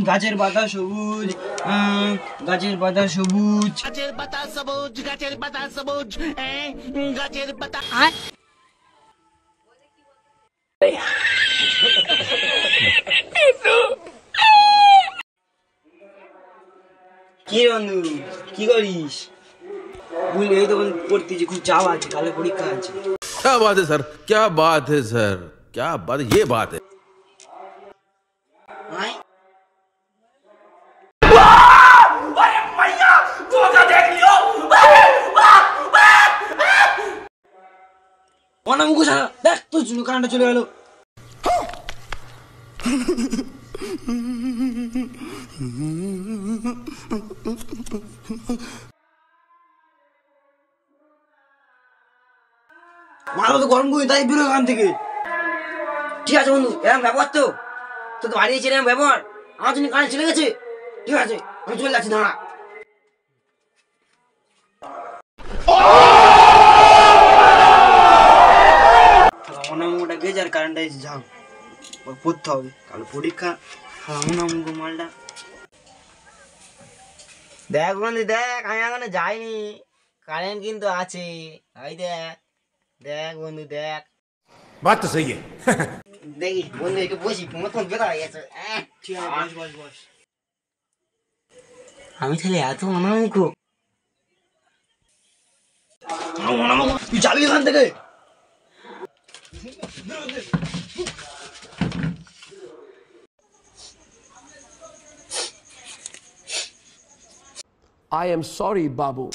গাছের পাতা সবুজ, গাছের পাতা সবুজ। গাছের পাতা সবুজ, গাছের পাতা সবুজ, গাছের পাতা। কি বন্ধু, কি করিস? বুঝলি এই তখন পড়তেছি, খুব চাপ আছে, কালে পরীক্ষা আছে। क्या बात है सर, क्या बात है सर, क्या बात, ये बात है। আয় অনাম গোসা, দেখ তোর জন্য কারেন্টটা চলে গেল। মাথা তো গরম করি, তাই বেরো এখান থেকে। ঠিক আছে বন্ধু, এরকম ব্যবহার তো তোকে বাড়িয়েছে, এরকম ব্যবহার। আমার জন্য কারেন্ট চলে গেছে, ঠিক আছে আমি চলে যাচ্ছি, দাঁড়া। অনামটা গেছে আর কারেন্টটা এসে যাও, পড়তে হবে, কাল পরীক্ষা। অনামুখ মালটা দেখ বন্ধু, দেখ আমি এখনো যাইনি, কারেন্ট কিন্তু আছে। এই দেখ, দেখ বন্ধু দেখ। बात तो सही है। দেখি বন্ধু, একটু বসি, তোমার তো বেদা হয়ে গেছে। ঠিক আছে, বস বস বস। আমি তাহলে এত অনামুখ, তুই যাবি এখান থেকে। I am sorry, Babu.